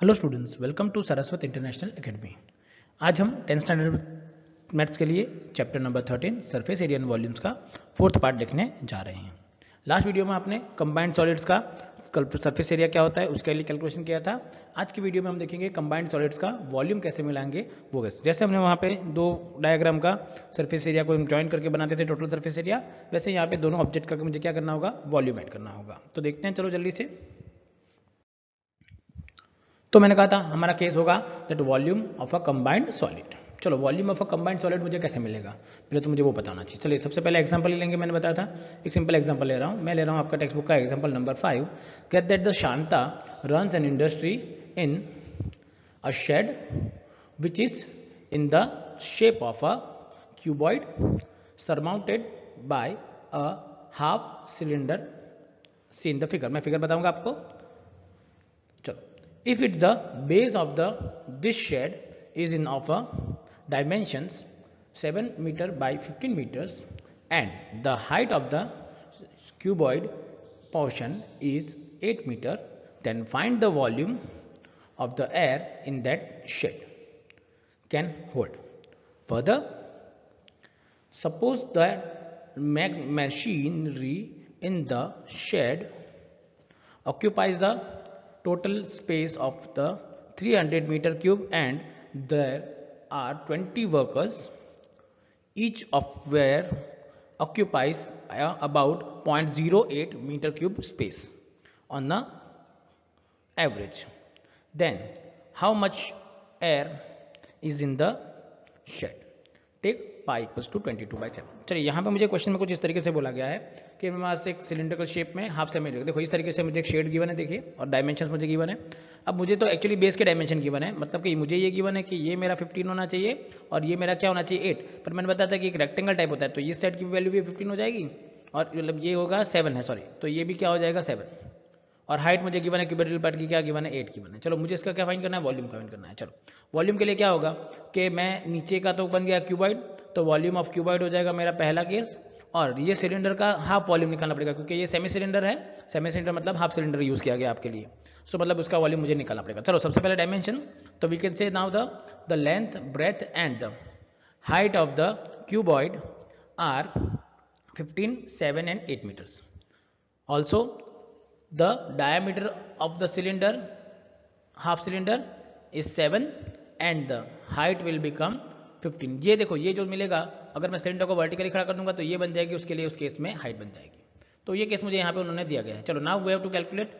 Hello students, welcome to Saraswat international academy. आज हम 10th standard maths के लिए chapter number 13 surface area and volumes का फोर्थ पार्ट देखने जा रहे हैं। लास्ट वीडियो में आपने कंबाइंड सॉलिड्स का सरफेस एरिया क्या होता है उसके लिए कैलकुलेशन किया था। आज की वीडियो में हम देखेंगे कंबाइंड सॉलिड्स का वॉल्यूम कैसे मिलाएंगे वो कैसे। जैसे हमने वहाँ पे दो डायग्राम का सरफेस एरिया को हम ज्वाइन करके बनाते थे टोटल सरफेस एरिया, वैसे यहाँ पे दोनों ऑब्जेक्ट का मुझे क्या करना होगा, वॉल्यूम ऐड करना होगा। तो देखते हैं, चलो जल्दी से। तो मैंने कहा था हमारा केस होगा that volume of a combined solid. चलो, volume of a combined solid मुझे कैसे मिलेगा, पहले तो मुझे वो बताना चाहिए। चलिए सबसे पहले एग्जांपल ले लेंगे। मैंने बताया था एक सिंपल एग्जांपल ले रहा हूँ, मैं ले रहा हूँ आपका टेक्स्ट बुक का example number 5। Get that the Shanta runs an industry in a shed which is in the shape of a cuboid surmounted by a half cylinder see in the figure. मैं फिगर बताऊंगा आपको। चलो, if it the base of the this shed is in of a dimensions 7 meter by 15 meters and the height of the cuboid portion is 8 meter, then find the volume of the air in that shed can hold. Further, suppose that machinery in the shed occupies the total space of the 300 meter cube and there are 20 workers, each of where occupies about 0.08 meter cube space on the average. Then how much air is in the shed? Take pi equals to 22/7। चलिए यहाँ पे मुझे question में कुछ इस तरीके से बोला गया है कि मेरे पास एक सिलेंड्रिकल शेप में हाफ सेमी, देखो इस तरीके से मुझे एक शेड गिवन है, देखिए, और डायमेंशंस मुझे गिवन है। अब मुझे तो एक्चुअली बेस के डायमेंशन गिवन है, मतलब कि मुझे ये गिवन है कि ये मेरा 15 होना चाहिए और ये मेरा क्या होना चाहिए 8। पर मैंने बताया था कि एक रेक्टेंगल टाइप होता है, तो इस सेट की वैल्यू भी 15 हो जाएगी और मतलब ये होगा 7 है, सॉरी, तो ये भी क्या हो जाएगा 7। और हाइट मुझे गिवन है क्यूबिकल पार्ट की, क्या गिवन है 8 गिवन है। चलो मुझे इसका क्या फाइंड करना है, वॉल्यूम का फाइंड करना है। चलो वॉल्यूम के लिए क्या होगा कि मैं नीचे का तो बन गया क्यूबॉइड, तो वॉल्यूम ऑफ क्यूबॉइड हो जाएगा मेरा पहला केस, और ये सिलेंडर का हाफ वॉल्यूम निकालना पड़ेगा क्योंकि ये सेमी सिलेंडर है। सेमी सिलेंडर मतलब हाफ सिलेंडर यूज किया गया आपके लिए, सो मतलब उसका वॉल्यूम मुझे निकालना पड़ेगा। चलो सबसे पहले डायमेंशन, तो we can say now the length, breadth and the height of the cuboid are 15, 7 and 8 meters. Also the diameter of the cylinder, half cylinder, is 7 and the height will become 15। ये देखो, ये जो मिलेगा अगर मैं cylinder को vertically खड़ा कर दूंगा तो ये बन जाएगी, उसके लिए उस केस में हाइट बन जाएगी। तो ये केस मुझे यहाँ पे उन्होंने दिया गया है। चलो now we have to calculate,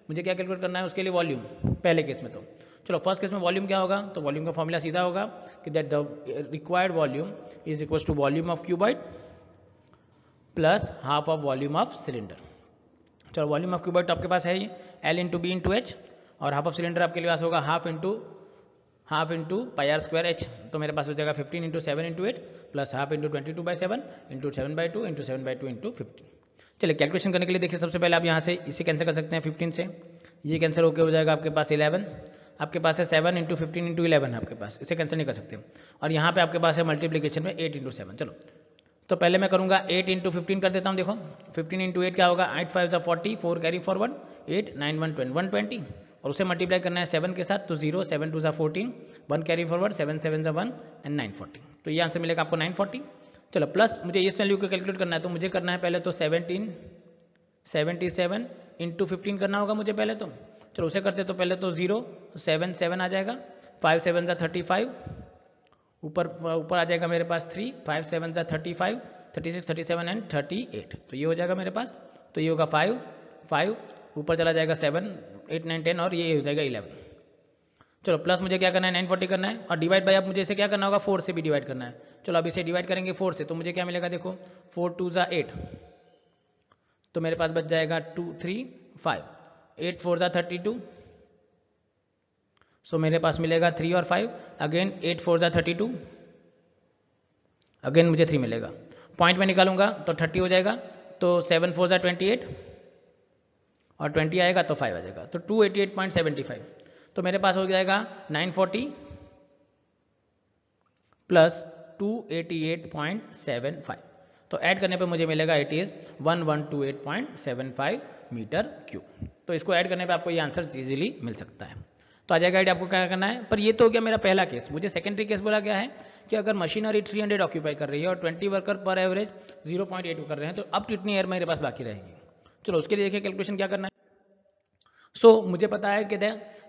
मुझे क्या कैलकुलेट करना है उसके लिए, वॉल्यूम पहले केस में। तो चलो फर्स्ट केस में वॉल्यूम क्या होगा, तो वॉल्यूम का फॉर्मूला सीधा होगा कि that the required volume is equal to volume of cuboid plus half of volume of cylinder. चलो वॉल्यूम ऑफ क्यूबॉइड तो आपके पास है ही, L into b into h, और हाफ ऑफ सिलेंडर आपके पास होगा half into pi r square h. तो मेरे पास हो जाएगा 15 into 7 into 8 plus half into 22/7 into 7/2 into 7/2 into 15। चलिए कैलकुलेशन करने के लिए देखिए, सबसे पहले आप यहाँ से इसे कैंसिल कर सकते हैं 15 से, ये कैंसिल होकर हो जाएगा आपके पास 11, आपके पास है 7 इंटू 15 इंटू 11 है आपके पास, इसे कैंसिल नहीं कर सकते। और यहाँ पे आपके पास है मल्टीप्लीकेशन में 8 इंटू 7। चलो तो पहले मैं करूंगा 8 इंटू 15 कर देता हूँ। देखो 15 इंटू 8 क्या होगा, 8 5 40, 4 कैरी फॉरवर्ड, 8 9 1 120, और उसे मल्टीप्लाई करना है 7 के साथ, तो 0 7 2 14, 1 कैरी फॉरवर्ड, 7 7 1 एंड 9 40, तो ये आंसर मिलेगा आपको 940। चलो प्लस मुझे इस वैल्यू को कैलकुलेट करना है, तो मुझे करना है पहले तो 77 इंटू 15 करना होगा मुझे पहले तो। चलो उसे करते तो पहले तो 0 7 7 आ जाएगा, 5 7 35, ऊपर आ जाएगा मेरे पास 3, 5 7 35, 36 37 एंड 38, तो ये हो जाएगा मेरे पास। तो ये होगा 5 5, ऊपर चला जाएगा 7 8 9 10 और ये हो जाएगा 11। चलो प्लस मुझे क्या करना है 940 करना है, और डिवाइड बाय अब मुझे इसे क्या करना होगा 4 से भी डिवाइड करना है। चलो अब इसे डिवाइड करेंगे 4 से, तो मुझे क्या मिलेगा, देखो 4 2 8, तो मेरे पास बच जाएगा 2 3 5, 8 4 32, सो मेरे पास मिलेगा 3 और 5, अगेन 8 4 32, अगेन मुझे 3 मिलेगा। पॉइंट में निकालूंगा तो 30 हो जाएगा, तो 7 4 28 और 20 आएगा तो 5 आ जाएगा, तो 288.75। तो मेरे पास हो जाएगा 940 प्लस 288.75, तो ऐड करने पे मुझे मिलेगा इट इज 1128.75 मीटर क्यूब। तो इसको ऐड करने पे आपको ये आंसर इजीली मिल सकता है। तो आ जाएगा आइडिया आपको क्या करना है। पर ये तो हो गया मेरा पहला केस। मुझे सेकेंडरी केस बोला गया है कि अगर मशीनरी 300 ऑक्यूपाई कर रही है और 20 वर्कर पर एवरेज 0.8 कर रहे हैं, तो अब कितनी एयर मेरे पास बाकी रहेगी। चलो उसके लिए देखिए कैलकुलेशन क्या करना है। सो मुझे पता है कि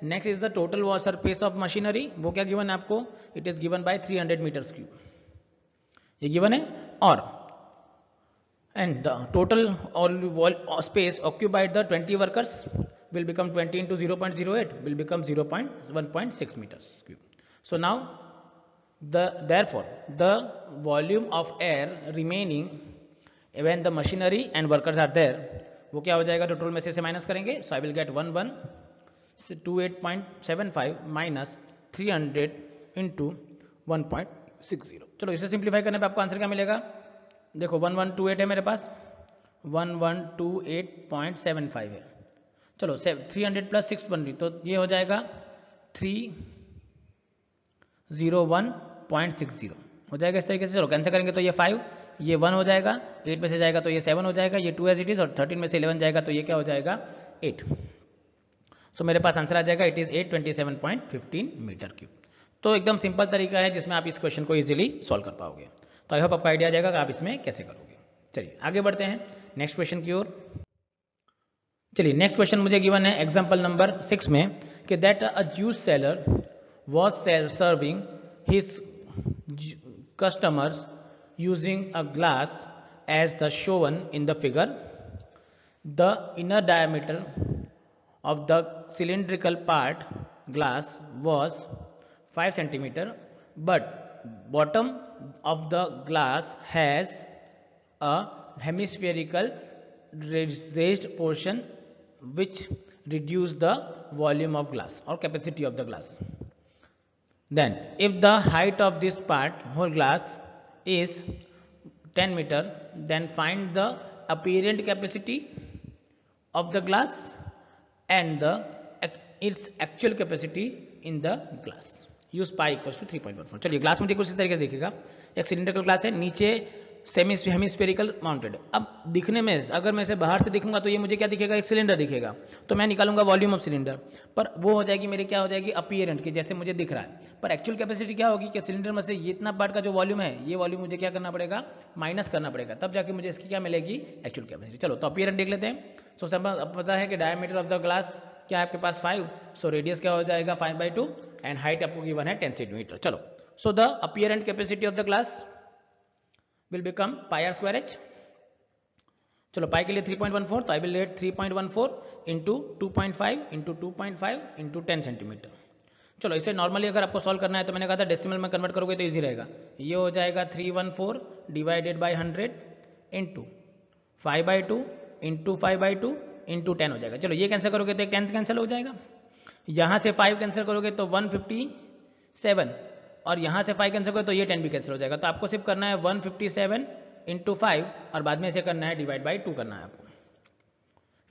next is the total wall surface of machinery, वो क्या गिवन है आपको, it is given by 300 metres cube, ये गिवन है। और and the total wall space occupied the 20 workers will become 20 into 0.08 will become 1.6 meters cube. So now therefore the volume of air remaining when the machinery and workers are there, वो क्या हो जाएगा, total में से minus करेंगे। So I will get 1128.75 minus 300 into 1.60। चलो इसे simplify करने पे आपको आंसर क्या मिलेगा, देखो 1128 है मेरे पास, 1128.75 है। चलो 300 प्लस 6 बन रही, तो ये हो जाएगा 301.60 हो जाएगा इस तरीके से। चलो कैंसिल करेंगे तो ये 5, ये 1 हो जाएगा, 8 में से जाएगा तो ये 7 हो जाएगा, ये 2 एज इट इज, और 13 में से 11 जाएगा तो ये क्या हो जाएगा 8। सो मेरे पास आंसर आ जाएगा इट इज 827.15 मीटर क्यूब। तो एकदम सिंपल तरीका है जिसमें आप इस क्वेश्चन को इजीली सॉल्व कर पाओगे। तो आई होप आपको आइडिया आ जाएगा कि आप इसमें कैसे करोगे। चलिए आगे बढ़ते हैं नेक्स्ट क्वेश्चन की ओर। चलिए नेक्स्ट क्वेश्चन मुझे गिवन है एग्जांपल नंबर 6 में कि that a juice seller was serving his customers using a glass as the shown in the figure. The inner diameter of the cylindrical part glass was 5 centimeter, but bottom of the glass has a hemispherical raised portion which reduce the volume of glass or capacity of the glass. Then if the height of this part whole glass is 10 meter, then find the apparent capacity of the glass and its actual capacity in the glass. Use pi equals to 3.14। चलिए glass मुझे कुछ इस तरीके से दिखेगा, एक cylindrical glass है, नीचे सेमी हेमिस्फेरिकल माउंटेड। अब दिखने में अगर मैं इसे बाहर से दिखूंगा तो ये मुझे क्या दिखेगा, एक सिलेंडर दिखेगा, तो मैं निकालूंगा वॉल्यूम ऑफ सिलेंडर, पर वो हो जाएगी मेरी क्या हो जाएगी अपीयरेंट की, जैसे मुझे दिख रहा है। पर एक्चुअल कैपेसिटी क्या होगी कि सिलेंडर में से ये इतना पार्ट का जो वॉल्यूम है, ये वॉल्यूम मुझे क्या करना पड़ेगा, माइनस करना पड़ेगा, तब जाके मुझे इसकी क्या मिलेगी एक्चुअल कैपेसिटी। चलो तो अपीयरेंट देख लेते हैं। सो अब पता है कि डायमीटर ऑफ द ग्लास क्या है आपके पास 5, सो रेडियस क्या हो जाएगा 5/2 एंड हाइट आपको गिवन है 10 सेंटीमीटर। चलो so the apparent capacity of the glass will become pi r square h। चलो पाई के लिए 3.14, तो I will let 3.14 into 2.5 into 2.5 into 10 centimetre. चलो इसे नॉर्मली अगर आपको सॉल्व करना है तो मैंने कहा था डेसिमल में कन्वर्ट करोगे तो इजी रहेगा। ये हो जाएगा 314 divided by 100 into 5/2 into 5/2 into 10 हो जाएगा। चलो ये कैंसिल करोगे तो 10 कैंसिल हो जाएगा, यहाँ से 5 कैंसिल करोगे तो 157, और यहाँ से 5 कैंसिल करो तो ये 10 भी कैंसिल हो जाएगा। तो आपको सिर्फ करना है 157 इंटू 5 और बाद में इसे करना है डिवाइड बाई 2 करना है आपको,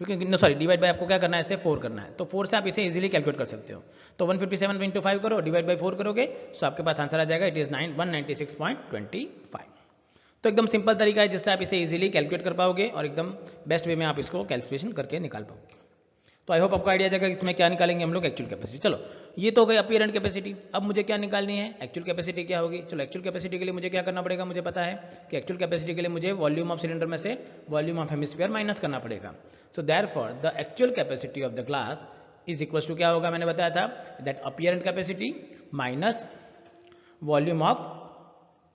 क्योंकि सॉरी डिवाइड बाई आपको क्या करना है, इसे 4 करना है, तो 4 से आप इसे इजीली कैलकुलेट कर सकते हो। तो 157 इंटू 5 करो डिवाइड बाई 4 करोगे तो आपके पास आंसर आ जाएगा इट इज 196.25। तो एकदम सिंपल तरीका है जिससे आप इसे इजीली कैलकुलेट कर पाओगे और एकदम बेस्ट वे में आप इसको कैलकुलेशन करके निकाल पाओगे। तो आई होप आपको आइडिया जाएगा इसमें क्या निकालेंगे हम लोग एक्चुअल कैपेसिटी। चलो ये तो हो गई अपीयरेंट कैपेसिटी। अब मुझे क्या निकालनी है, एक्चुअल कैपेसिटी क्या होगी। चलो एक्चुअल कैपेसिटी के लिए मुझे क्या करना पड़ेगा, मुझे पता है कि एक्चुअल कैपेसिटी के लिए मुझे वॉल्यूम ऑफ सिलेंडर में से वॉल्यूम ऑफ हेमिस्फीयर माइनस करना पड़ेगा। So therefore the actual capacity of the glass is equal to क्या होगा, मैंने बताया था that apparent capacity minus volume of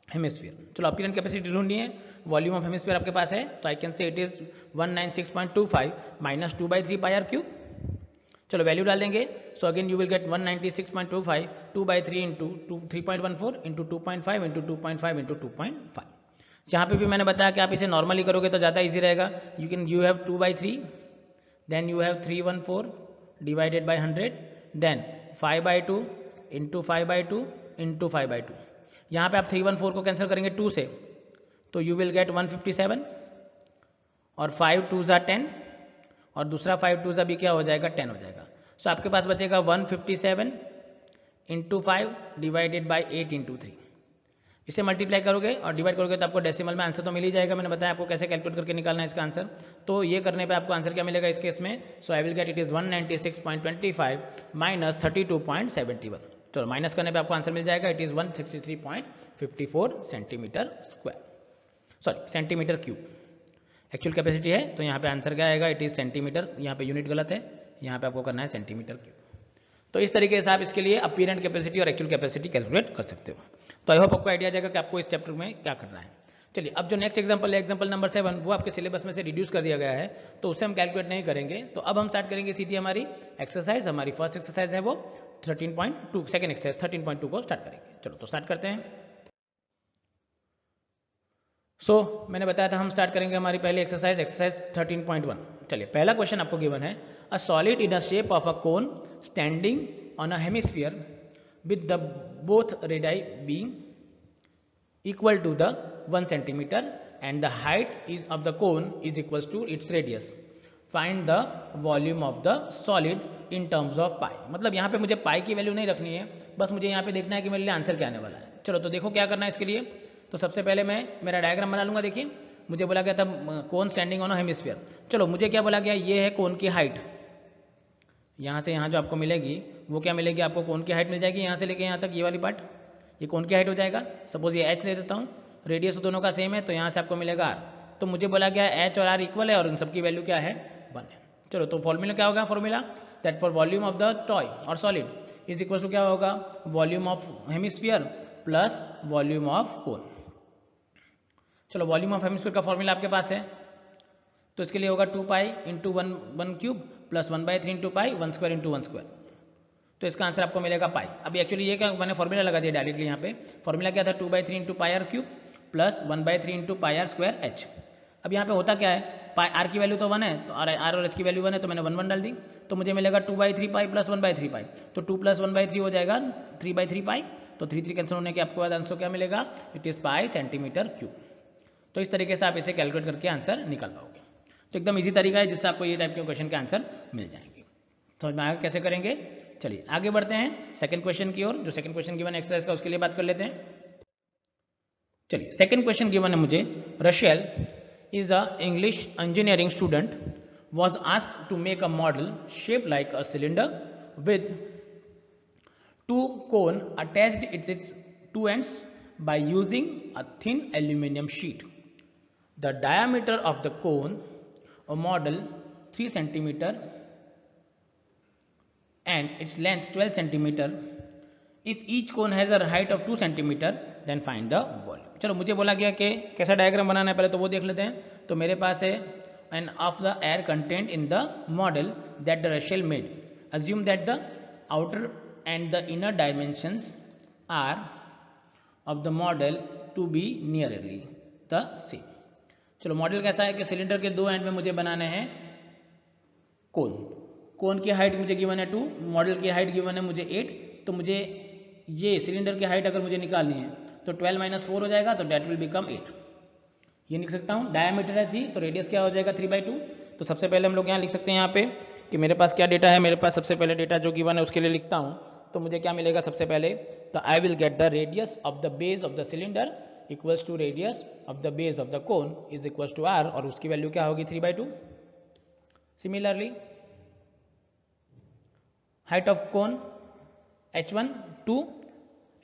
hemisphere. चलो अपीयरेंट कैपेसिटी ढूंढनी है, वॉल्यूम ऑफ हेमिस्फीयर आपके पास है, तो I can say it is 196.25 minus 2/3 pi r cube. चलो वैल्यू डाल देंगे, so again you will get 196.25 2/3 into 3.14 into 2.5 into 2.5 into 2.5। यहाँ पे भी मैंने बताया कि आप इसे नॉर्मली करोगे तो ज़्यादा इजी रहेगा। You have 2/3, then you have 314 divided by 100, then 5/2 into 5/2 into 5/2। यहाँ पे आप 314 को कैंसिल करेंगे 2 से, तो यू विल गेट 157 और 5 2 ज़ा 10 और दूसरा 5 2 ज़ा भी क्या हो जाएगा 10 हो जाएगा। सो आपके पास बचेगा 157 इंटू 5 डिवाइडेड बाई 8 इंटू 3। इसे मल्टीप्लाई करोगे और डिवाइड करोगे तो आपको डेसिमल में आंसर तो मिल ही जाएगा। मैंने बताया आपको कैसे कैलकुलेट करके निकालना है इसका आंसर। तो ये करने पे आपको आंसर क्या मिलेगा इस केस में? So I will get it is 196.25 minus 32.71। चलो माइनस करने पे आपको आंसर मिल जाएगा, it is 163.54 centimetre square, sorry centimetre cube. Actual capacity है तो यहाँ पे आंसर क्या आएगा? इट इज़ सेंटीमीटर, यहाँ पे यूनिट गलत है, यहाँ पे आपको करना है सेंटीमीटर क्यूब। तो इस तरीके से आप इसके लिए अपीरेंट कैपेसिटी और एक्चुअल कैपेसिटी कैलकुलेट कर सकते हो। तो आई होप आपको आइडिया जाएगा कि आपको इस चैप्टर में क्या करना है। चलिए अब जो नेक्स्ट एग्जांपल है, एग्जांपल नंबर 7, वो आपके सिलेबस में से रिड्यूस कर दिया गया है, तो उससे हम कैलकुलेट नहीं करेंगे। तो अब हम स्टार्ट करेंगे सीधी हमारी एक्सरसाइज। हमारी फर्स्ट एक्सरसाइज है वो 13.2, सेकेंड एक्सरसाइज 13.2 को स्टार्ट करेंगे। चलो तो स्टार्ट करते हैं। मैंने बताया था हम स्टार्ट करेंगे हमारी पहली एक्सरसाइज 13.1। चलिए पहला क्वेश्चन आपको गिवन है, a solid in the shape of a cone standing on a hemisphere with the both radii being equal to the 1 centimeter and the height is of the cone is equals to its radius. Find the volume of the solid in terms of pi. मतलब यहाँ पे मुझे पाई की value नहीं रखनी है, बस मुझे यहाँ पे देखना है कि मेरे लिए आंसर क्या आने वाला है। चलो तो देखो क्या करना है इसके लिए। तो सबसे पहले मैं मेरा डायग्राम बना लूँगा। देखिए मुझे बोला गया था कोन स्टैंडिंग ऑन अ हेमिस्फीयर। चलो मुझे क्या बोला गया, ये है कोन की हाइट। यहाँ से यहाँ जो आपको मिलेगी वो क्या मिलेगी, आपको कोन की हाइट मिल जाएगी यहाँ से लेके यहाँ तक, ये वाली पार्ट, ये कौन की हाइट हो जाएगा। सपोज ये h ले देता हूँ, रेडियस तो दोनों का सेम है, तो यहाँ से आपको मिलेगा r। तो मुझे बोला गया h और r इक्वल है और इन सबकी वैल्यू क्या है, 1 है। चलो तो फॉर्मूला क्या होगा, formula that for volume of the toy और सॉलिड इज इक्वल टू क्या होगा, volume of hemisphere plus volume of cone. चलो वॉल्यूम ऑफ हेमिस्फीयर का फॉर्मूला आपके पास है, तो इसके लिए होगा 2 pi into 1 cube plus 1/3 into पाई 1 स्क्वायर इंटू 1 स्क्वायर। तो इसका आंसर आपको मिलेगा पाई। अभी एक्चुअली ये क्या मैंने फॉर्मूला लगा दिया डायरेक्टली यहाँ पे। फॉर्मूला क्या था, 2/3 into pi r cube plus 1/3 into pi r square h. अब यहाँ पे होता क्या है, पाई आर की वैल्यू तो 1 है, तो आर और एच की वैल्यू 1 है, तो मैंने 1 डाल दी, तो मुझे मिलेगा 2/3 पाई प्लस 1/3 पाई। तो 2 प्लस 1/3 हो जाएगा 3/3 पाई। तो 3 कैंसिल होने के आपको बाद आंसर क्या मिलेगा, it is pi centimetre cube. तो इस तरीके से आप इसे कैलकुलेट करके आंसर निकाल पाओगे। तो एकदम ईजी तरीका है जिससे आपको ये टाइप के क्वेश्चन के आंसर मिल जाएंगे। समझ में आगे कैसे करेंगे। चलिए आगे बढ़ते हैं सेकंड क्वेश्चन की ओर। जो सेकंड क्वेश्चन गिवन एक्सरसाइज का उसके लिए बात कर लेते हैं। चलिए सेकंड क्वेश्चन गिवन है मुझे, Rachel is the English engineering student was asked to make a model shaped like a cylinder with 2 cones attached at its 2 ends by using a thin aluminum sheet. The diameter of the cone or model 3 centimeter and its length 12 centimeter. If each cone has a height of 2 centimeter, then find the volume. चलो मुझे बोला गया कि कैसा diagram बनाना है, पहले तो वो देख लेते हैं। तो मेरे पास है and of the air content in the model that the Rachel made. Assume that the outer and the inner dimensions are of the model to be nearly the same. चलो मॉडल कैसा है कि सिलेंडर के 2 and में मुझे बनाने हैं कोन। कोन की हाइट मुझे गिवन है 2, मॉडल की हाइट गिवन है मुझे 8। तो मुझे ये सिलेंडर की हाइट अगर मुझे निकालनी है तो 12 माइनस 4 हो जाएगा, तो डेट विल बिकम 8। ये लिख सकता हूँ। डायमीटर है 3, तो रेडियस क्या हो जाएगा 3/2। तो सबसे पहले हम लोग यहाँ लिख सकते हैं यहाँ पे कि मेरे पास क्या डेटा है। मेरे पास सबसे पहले डेटा जो गिवन है उसके लिए लिखता हूँ। तो मुझे क्या मिलेगा सबसे पहले, तो I will get the radius of the base of the cylinder equals to radius of the base of the cone is equals to r, और उसकी वैल्यू क्या होगी 3/2। Similarly height of cone h1 2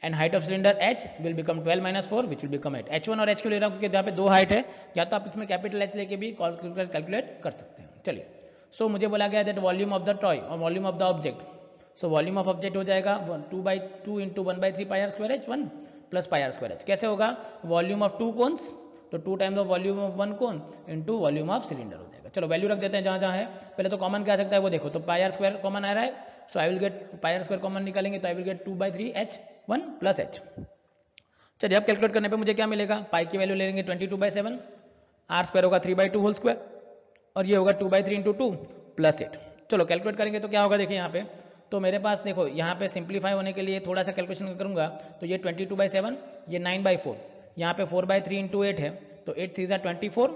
and height of cylinder h will become 12 minus 4 which will become 8। h1 और h क्यों ले रहा हूँ, क्योंकि जहाँ पे 2 हाइट है, या तो आप इसमें कैपिटल h लेके भी कैलकुलेट कर सकते हैं। चलिए सो मुझे बोला गया that volume of the toy और volume of the object. So volume of object हो जाएगा 2/2 into 1/3 pi r square h1 plus pi r square h। कैसे होगा, वॉल्यूम ऑफ 2 कोन्स, तो 2 times of volume of 1 cone into volume of cylinder हो जाएगा। चलो value रख देते हैं जहाँ जहाँ है। पहले तो कॉमन क्या आ सकता है वो देखो, तो पाई आर स्क्वायर कॉमन आ रहा है, so I will get pi r square common निकालेंगे तो I will get 2/3 h1 plus h। चलिए अब कैलकुलेट करने पे मुझे क्या मिलेगा, पाई की वैल्यू ले लेंगे 22/7, आर स्क्वायर होगा 3/2 होल स्क्वायर, और ये होगा 2/3 इंटू 2 प्लस 8। चलो कैलकुलेट करेंगे तो क्या होगा, देखिए यहाँ पे तो मेरे पास देखो यहाँ पे सिंप्लीफाई होने के लिए थोड़ा सा कैलकुलेशन करूंगा, तो ये 22/7, ये 9/4, यहाँ पे 4/3 इंटू 8 है, तो 8 3 24,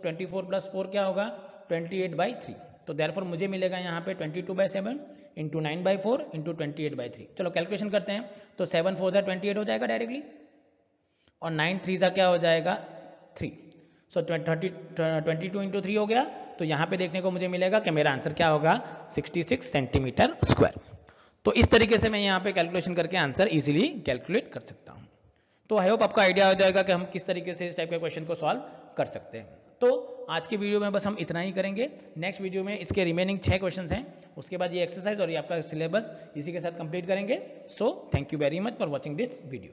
24 प्लस 4 क्या होगा 28/3। तो देयरफॉर मुझे मिलेगा यहाँ पे 22/7 इंटू 9/4 इंटू 28/3। चलो कैलकुलेशन करते हैं, तो 7 4 28 हो जाएगा डायरेक्टली। और 9 3 क्या हो जाएगा 3। सो 22 इंटू 3 हो गया। तो यहाँ पे देखने को मुझे मिलेगा कि मेरा आंसर क्या होगा 66 सेंटीमीटर स्क्वायर। तो इस तरीके से मैं यहाँ पे कैलकुलेशन करके आंसर इजीली कैलकुलेट कर सकता हूँ। तो आई होप आपका आइडिया हो जाएगा कि हम किस तरीके से इस टाइप के क्वेश्चन को सॉल्व कर सकते हैं। तो आज की वीडियो में बस हम इतना ही करेंगे। नेक्स्ट वीडियो में इसके रिमेनिंग 6 क्वेश्चंस हैं, उसके बाद ये एक्सरसाइज और ये आपका सिलेबस इसी के साथ कंप्लीट करेंगे। So thank you very much for watching this video.